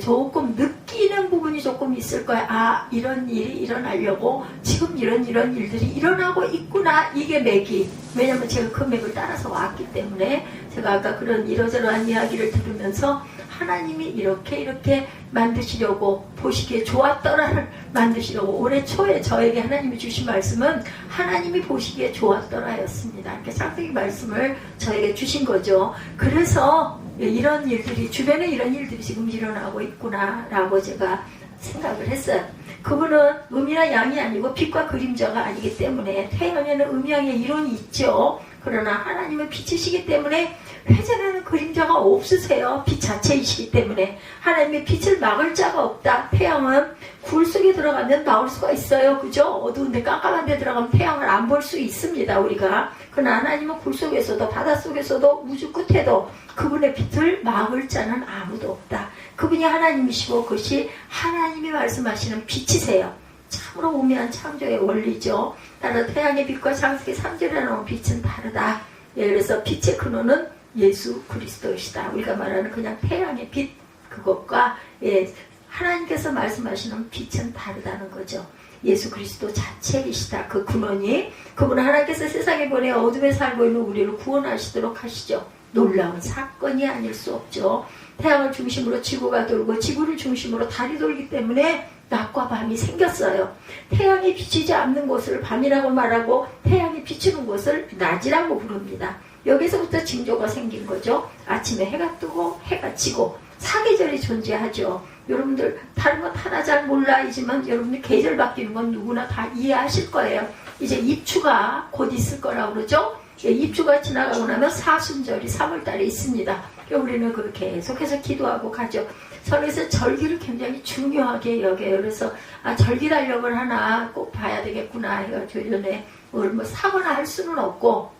조금 느끼는 부분이 조금 있을 거야. 아, 이런 일이 일어나려고 지금 이런 일들이 일어나고 있구나. 이게 맥이. 왜냐면 제가 그 맥을 따라서 왔기 때문에 제가 아까 그런 이러저러한 이야기를 들으면서 하나님이 이렇게 만드시려고 보시기에 좋았더라를 만드시려고 올해 초에 저에게 하나님이 주신 말씀은 하나님이 보시기에 좋았더라였습니다. 이렇게 창세기 말씀을 저에게 주신 거죠. 그래서 이런 일들이 주변에 이런 일들이 지금 일어나고 있구나라고 제가 생각을 했어요. 그분은 음이나 양이 아니고 빛과 그림자가 아니기 때문에 태양에는 음양의 이론이 있죠. 그러나 하나님은 빛이시기 때문에 회전하는 그림자가 없으세요. 빛 자체이시기 때문에 하나님의 빛을 막을 자가 없다. 태양은 굴 속에 들어가면 나올 수가 있어요. 그죠? 어두운데 깜깜한 데 들어가면 태양을 안 볼 수 있습니다. 우리가. 그러나 하나님은 굴 속에서도 바닷속에서도 우주 끝에도 그분의 빛을 막을 자는 아무도 없다. 그분이 하나님이시고 그것이 하나님이 말씀하시는 빛이세요. 참으로 오묘한 창조의 원리죠. 따라 태양의 빛과 창세기 3절에 나온 빛은 다르다. 예, 그래서 빛의 근원은 예수 그리스도이시다. 우리가 말하는 그냥 태양의 빛 그것과 예, 하나님께서 말씀하시는 빛은 다르다는 거죠. 예수 그리스도 자체이시다. 그 근원이 그분 하나님께서 세상에 보내 어둠에 살고 있는 우리를 구원하시도록 하시죠. 놀라운 사건이 아닐 수 없죠. 태양을 중심으로 지구가 돌고 지구를 중심으로 달이 돌기 때문에 낮과 밤이 생겼어요. 태양이 비치지 않는 곳을 밤이라고 말하고 태양이 비치는 곳을 낮이라고 부릅니다. 여기서부터 징조가 생긴 거죠. 아침에 해가 뜨고 해가 지고 사계절이 존재하죠. 여러분들 다른 건 하나 잘 몰라이지만 여러분들 계절 바뀌는 건 누구나 다 이해하실 거예요. 이제 입추가 곧 있을 거라고 그러죠. 입추가 지나가고 나면 사순절이 3월달에 있습니다. 우리는 그렇게 계속해서 기도하고 가죠. 그래서 절기를 굉장히 중요하게 여겨요. 그래서 절기 달력을 하나 꼭 봐야 되겠구나 해가지고 전에 뭐 사거나 할 수는 없고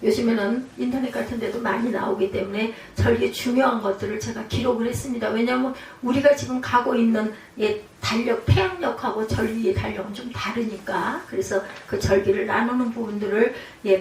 요즘에는 인터넷 같은 데도 많이 나오기 때문에 절기 중요한 것들을 제가 기록을 했습니다. 왜냐하면 우리가 지금 가고 있는 달력, 태양력하고 절기의 달력은 좀 다르니까 그래서 그 절기를 나누는 부분들을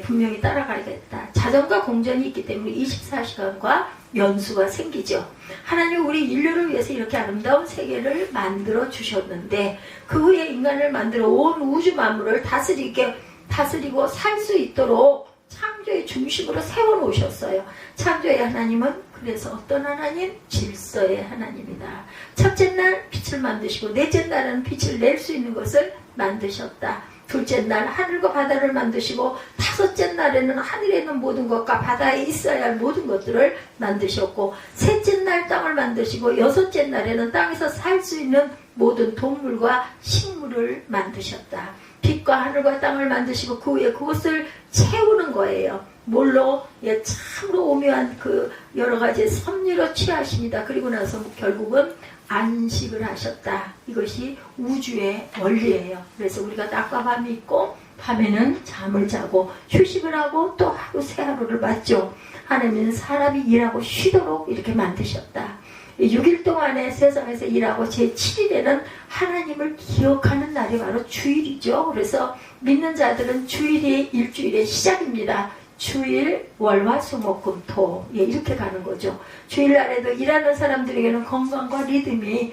분명히 따라가야겠다. 자전과 공전이 있기 때문에 24시간과 연수가 생기죠. 하나님 우리 인류를 위해서 이렇게 아름다운 세계를 만들어 주셨는데 그 후에 인간을 만들어 온 우주 만물을 다스리고 살 수 있도록 창조의 중심으로 세워놓으셨어요. 창조의 하나님은 그래서 어떤 하나님? 질서의 하나님이다. 첫째 날 빛을 만드시고 넷째 날은 빛을 낼 수 있는 것을 만드셨다. 둘째 날 하늘과 바다를 만드시고 다섯째 날에는 하늘에 있는 모든 것과 바다에 있어야 할 모든 것들을 만드셨고 셋째 날 땅을 만드시고 여섯째 날에는 땅에서 살 수 있는 모든 동물과 식물을 만드셨다. 빛과 하늘과 땅을 만드시고 그 후에 그것을 채우는 거예요. 뭘로? 참으로 오묘한 그 여러 가지 섭리로 취하십니다. 그리고 나서 결국은 안식을 하셨다. 이것이 우주의 원리예요. 그래서 우리가 낮과 밤이 있고 밤에는 잠을 자고 휴식을 하고 또 하루 새 하루를 맞죠. 하나님은 사람이 일하고 쉬도록 이렇게 만드셨다. 6일 동안에 세상에서 일하고 제7일에는 하나님을 기억하는 날이 바로 주일이죠. 그래서 믿는 자들은 주일이 일주일의 시작입니다. 주일, 월, 화, 수, 목, 금, 토 이렇게 가는 거죠. 주일날에도 일하는 사람들에게는 건강과 리듬이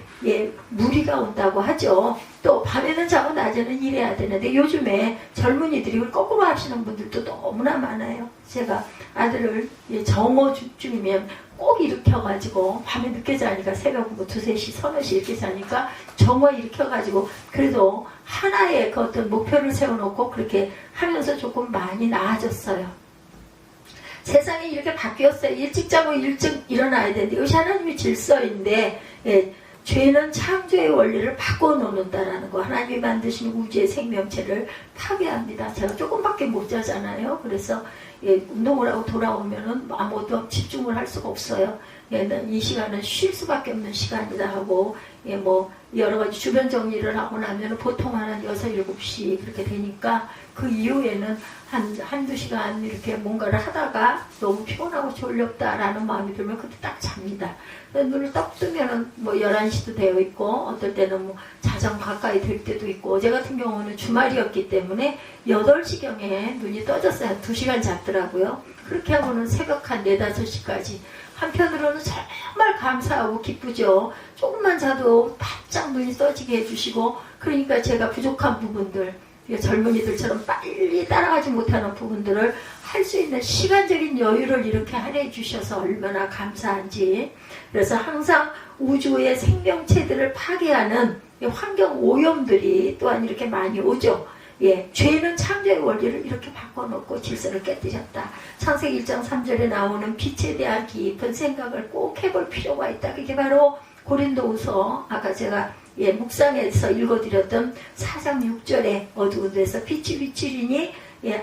무리가 온다고 하죠. 또 밤에는 자고 낮에는 일해야 되는데 요즘에 젊은이들이 이걸 거꾸로 하시는 분들도 너무나 많아요. 제가 아들을 정오 중이면 꼭 일으켜가지고 밤에 늦게 자니까 새벽 2, 3시, 서너 시 이렇게 자니까 정오 일으켜가지고 그래도 하나의 그 어떤 목표를 세워놓고 그렇게 하면서 조금 많이 나아졌어요. 세상이 이렇게 바뀌었어요. 일찍 자고 일찍 일어나야 되는데 이것이 하나님의 질서인데 죄는 창조의 원리를 바꿔놓는다라는 거. 하나님이 만드신 우주의 생명체를 파괴합니다. 제가 조금밖에 못 자잖아요. 그래서 운동을 하고 돌아오면은 아무것도 집중을 할 수가 없어요. 이 시간은 쉴 수밖에 없는 시간이다 하고 뭐 여러 가지 주변 정리를 하고 나면 보통 한 6, 7시 그렇게 되니까 그 이후에는 한두 시간 이렇게 뭔가를 하다가 너무 피곤하고 졸렵다라는 마음이 들면 그때 딱 잡니다. 눈을 딱 뜨면은 뭐 11시도 되어 있고 어떨 때는 뭐 자정 가까이 될 때도 있고 어제 같은 경우는 주말이었기 때문에 8시경에 눈이 떠졌어요. 2시간 잤더라고요. 그렇게 하고는 새벽 한 4, 5시까지 한편으로는 정말 감사하고 기쁘죠. 조금만 자도 바짝 눈이 떠지게 해주시고, 그러니까 제가 부족한 부분들, 젊은이들처럼 빨리 따라가지 못하는 부분들을 할 수 있는 시간적인 여유를 이렇게 할애해 주셔서 얼마나 감사한지. 그래서 항상 우주의 생명체들을 파괴하는 환경 오염들이 또한 이렇게 많이 오죠. 예, 죄는 창조의 원리를 이렇게 바꿔놓고 질서를 깨뜨렸다. 창세기 1장 3절에 나오는 빛에 대한 깊은 생각을 꼭 해볼 필요가 있다. 그게 바로 고린도후서, 아까 제가 묵상에서 읽어드렸던 4장 6절에 어두운 데서 빛이 비치리니,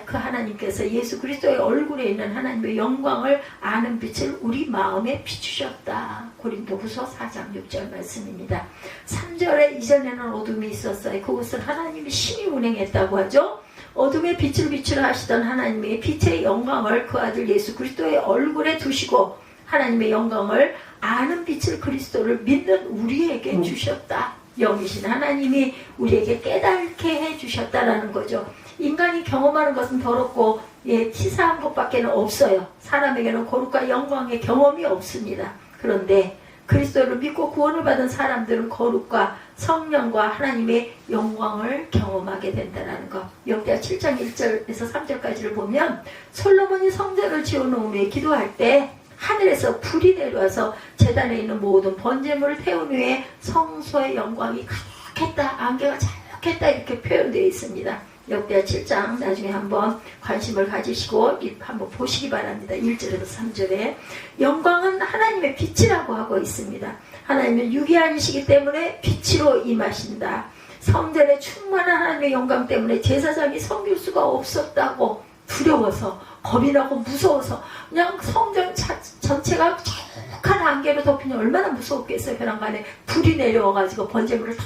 그 하나님께서 예수 그리스도의 얼굴에 있는 하나님의 영광을 아는 빛을 우리 마음에 비추셨다. 고린도후서 4장 6절 말씀입니다. 3절에 이전에는 어둠이 있었어요. 그것은 하나님이 심히 운행했다고 하죠. 어둠의 빛을 비추라 하시던 하나님의 빛의 영광을 그 아들 예수 그리스도의 얼굴에 두시고 하나님의 영광을 아는 빛을, 그리스도를 믿는 우리에게 주셨다. 영이신 하나님이 우리에게 깨닫게 해주셨다라는 거죠. 인간이 경험하는 것은 더럽고 치사한 것밖에 없어요. 사람에게는 거룩과 영광의 경험이 없습니다. 그런데 그리스도를 믿고 구원을 받은 사람들은 거룩과 성령과 하나님의 영광을 경험하게 된다는 것. 역대하 7장 1절에서 3절까지를 보면 솔로몬이 성전을 지어놓은 후에 기도할 때 하늘에서 불이 내려와서 제단에 있는 모든 번제물을 태운 후에 성소의 영광이 가득했다, 안개가 자욱했다, 이렇게 표현되어 있습니다. 역대하 7장 나중에 한번 관심을 가지시고 한번 보시기 바랍니다. 1절에서 3절에 영광은 하나님의 빛이라고 하고 있습니다. 하나님은 유기한이시기 때문에 빛으로 임하신다. 성전에 충만한 하나님의 영광 때문에 제사장이 섬길 수가 없었다고, 두려워서, 겁이 나고 무서워서 그냥 성전 전체가 촉촉한 안개로 덮이니 얼마나 무서웠겠어요. 벼랑간에 불이 내려와가지고 번제물을 다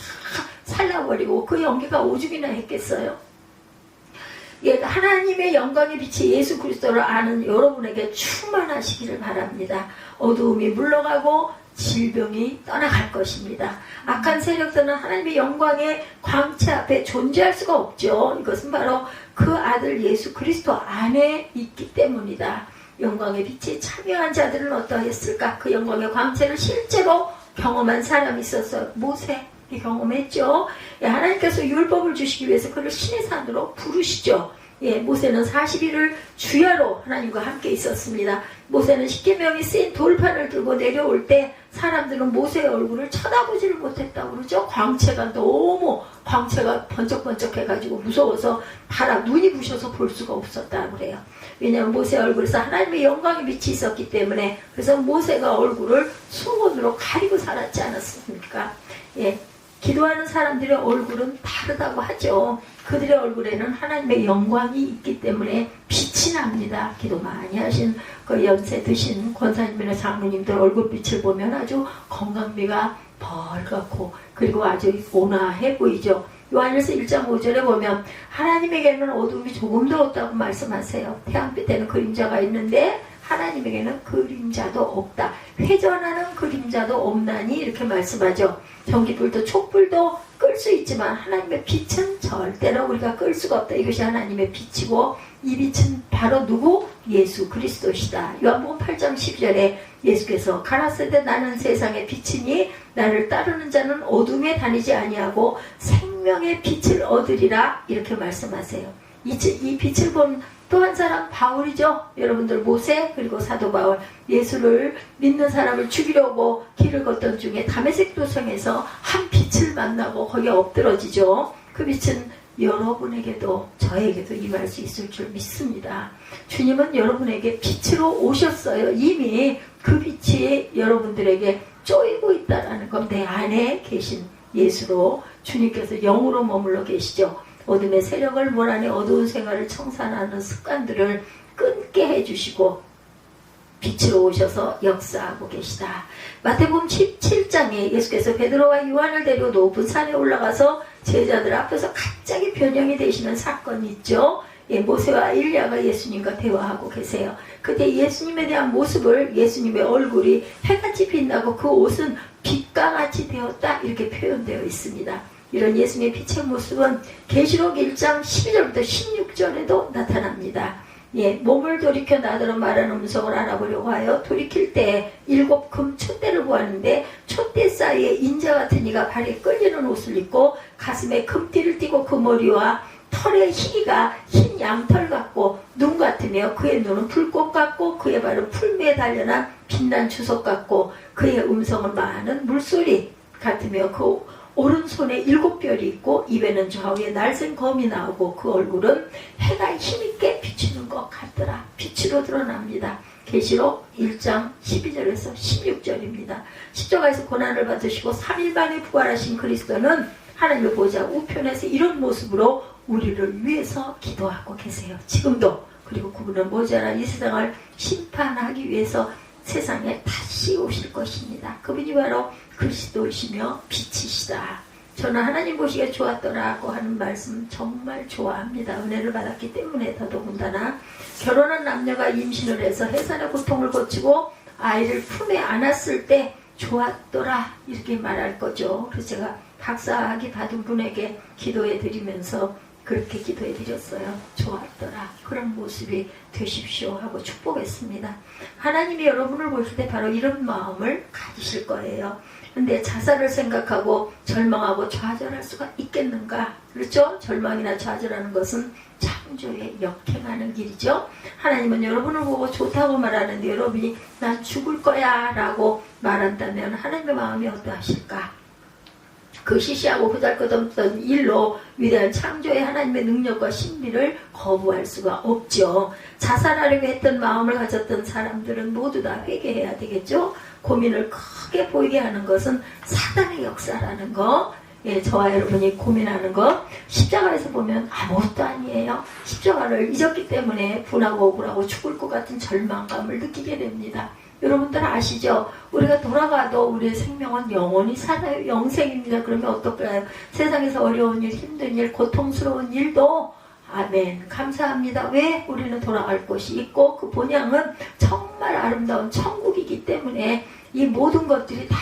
살라버리고 그 연기가 오죽이나 했겠어요. 하나님의 영광의 빛이 예수 그리스도를 아는 여러분에게 충만하시기를 바랍니다. 어두움이 물러가고 질병이 떠나갈 것입니다. 악한 세력들은 하나님의 영광의 광채 앞에 존재할 수가 없죠. 이것은 바로 그 아들 예수 그리스도 안에 있기 때문이다. 영광의 빛에 참여한 자들은 어떠했을까? 그 영광의 광채를 실제로 경험한 사람이 있어서 모세 경험했죠. 하나님께서 율법을 주시기 위해서 그를 신의 산으로 부르시죠. 모세는 40일을 주야로 하나님과 함께 있었습니다. 모세는 십계명이 쓰인 돌판을 들고 내려올 때 사람들은 모세의 얼굴을 쳐다보지를 못했다고 그러죠. 광채가 번쩍번쩍해가지고 무서워서 눈이 부셔서 볼 수가 없었다고 그래요. 왜냐하면 모세의 얼굴에서 하나님의 영광의 빛이 있었기 때문에. 그래서 모세가 얼굴을 수건으로 가리고 살았지 않았습니까? 기도하는 사람들의 얼굴은 다르다고 하죠. 그들의 얼굴에는 하나님의 영광이 있기 때문에 빛이 납니다. 기도 많이 하신 그 연세 드신 권사님이나 장로님들 얼굴빛을 보면 아주 건강미가 벌겋고 그리고 아주 온화해 보이죠. 요한일서 1장 5절에 보면 하나님에게는 어둠이 조금도 없다고 말씀하세요. 태양빛에는 그림자가 있는데 하나님에게는 그림자도 없다. 회전하는 그림자도 없나니 이렇게 말씀하죠. 전기불도 촛불도 끌 수 있지만 하나님의 빛은 절대로 우리가 끌 수가 없다. 이것이 하나님의 빛이고 이 빛은 바로 누구? 예수 그리스도시다. 요한복음 8장 12절에 예수께서 가라사대 나는 세상의 빛이니 나를 따르는 자는 어둠에 다니지 아니하고 생명의 빛을 얻으리라 이렇게 말씀하세요. 이 빛을 본 또 한 사람 바울이죠. 여러분들 모세 그리고 사도 바울, 예수를 믿는 사람을 죽이려고 길을 걷던 중에 다메섹 도성에서 한 빛을 만나고 거기에 엎드러지죠. 그 빛은 여러분에게도 저에게도 임할 수 있을 줄 믿습니다. 주님은 여러분에게 빛으로 오셨어요. 이미 그 빛이 여러분들에게 쪼이고 있다는 건 내 안에 계신 예수로 주님께서 영으로 머물러 계시죠. 어둠의 세력을 몰아내 어두운 생활을 청산하는 습관들을 끊게 해주시고 빛으로 오셔서 역사하고 계시다. 마태복음 17장에 예수께서 베드로와 요한을 데리고 높은 산에 올라가서 제자들 앞에서 갑자기 변형이 되시는 사건이 있죠. 모세와 일리야가 예수님과 대화하고 계세요. 그때 예수님에 대한 모습을 예수님의 얼굴이 해같이 빛나고 그 옷은 빛과 같이 되었다 이렇게 표현되어 있습니다. 이런 예수님의 빛의 모습은 계시록 1장 12절부터 16절에도 나타납니다. 예, 몸을 돌이켜 나더러 말하는 음성을 알아보려고 하여 돌이킬 때 7 금 촛대를 구하는데 촛대 사이에 인자 같은 이가 발에 끌리는 옷을 입고 가슴에 금띠를 띠고 그 머리와 털의 희기가 흰 양털 같고 눈 같으며 그의 눈은 불꽃 같고 그의 발은 풀매에 달려난 빛난 주석 같고 그의 음성은 많은 물소리 같으며 그 오른손에 7별이 있고 입에는 좌우에 날쌘 검이 나오고 그 얼굴은 해가 힘있게 비추는 것 같더라. 빛으로 드러납니다. 계시록 1장 12절에서 16절입니다. 십자가에서 고난을 받으시고 3일 만에 부활하신 그리스도는 하나님의 보좌 우편에서 이런 모습으로 우리를 위해서 기도하고 계세요. 지금도. 그리고 그분은 모자란 이 세상을 심판하기 위해서 세상에 다시 오실 것입니다. 그분이 바로 그리스도이시며 빛이시다. 저는 하나님 보시기에 좋았더라고 하는 말씀 정말 좋아합니다. 은혜를 받았기 때문에 더더군다나 결혼한 남녀가 임신을 해서 해산의 고통을 거치고 아이를 품에 안았을 때 좋았더라 이렇게 말할 거죠. 그래서 제가 박사학위 받은 분에게 기도해 드리면서 그렇게 기도해 드렸어요. 좋았더라. 그런 모습이 되십시오 하고 축복했습니다. 하나님이 여러분을 보실 때 바로 이런 마음을 가지실 거예요. 근데 자살을 생각하고 절망하고 좌절할 수가 있겠는가? 그렇죠? 절망이나 좌절하는 것은 창조에 역행하는 길이죠. 하나님은 여러분을 보고 좋다고 말하는데 여러분이 난 죽을 거야 라고 말한다면 하나님의 마음이 어떠하실까? 그 시시하고 보잘것없던 일로 위대한 창조의 하나님의 능력과 신비를 거부할 수가 없죠. 자살하려고 했던 마음을 가졌던 사람들은 모두 다 회개해야 되겠죠. 고민을 크게 보이게 하는 것은 사단의 역사라는 거. 예, 저와 여러분이 고민하는 거 십자가에서 보면 아무것도 아니에요. 십자가를 잊었기 때문에 분하고 억울하고 죽을 것 같은 절망감을 느끼게 됩니다. 여러분들 아시죠? 우리가 돌아가도 우리의 생명은 영원히 살아요. 영생입니다. 그러면 어떨까요? 세상에서 어려운 일, 힘든 일, 고통스러운 일도 아멘. 감사합니다. 왜? 우리는 돌아갈 곳이 있고 그 본향은 정말 아름다운 천국이기 때문에 이 모든 것들이 다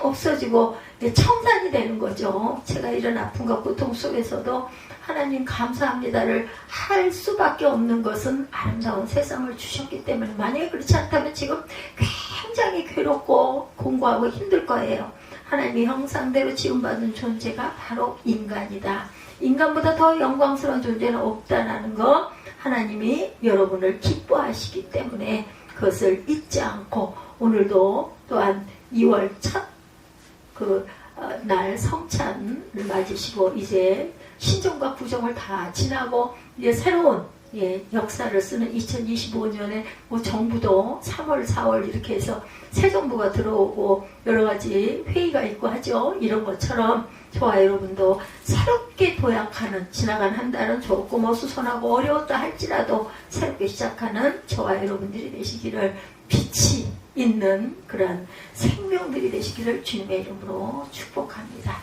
없어지고 청산이 되는 거죠. 제가 이런 아픔과 고통 속에서도 하나님 감사합니다를 할 수밖에 없는 것은 아름다운 세상을 주셨기 때문에 만약에 그렇지 않다면 지금 굉장히 괴롭고 공고하고 힘들 거예요. 하나님의 형상대로 지음받은 존재가 바로 인간이다. 인간보다 더 영광스러운 존재는 없다라는 거 하나님이 여러분을 기뻐하시기 때문에 그것을 잊지 않고 오늘도 또한 2월 첫 날 성찬을 맞으시고 이제 신정과 부정을 다 지나고 이제 새로운 역사를 쓰는 2025년에 뭐 정부도 3월 4월 이렇게 해서 새 정부가 들어오고 여러 가지 회의가 있고 하죠. 이런 것처럼 저와 여러분도 새롭게 도약하는 지나간 한 달은 조금 어수선하고 어려웠다 할지라도 새롭게 시작하는 저와 여러분들이 되시기를 빛이 있는 그런 생명들이 되시기를 주님의 이름으로 축복합니다.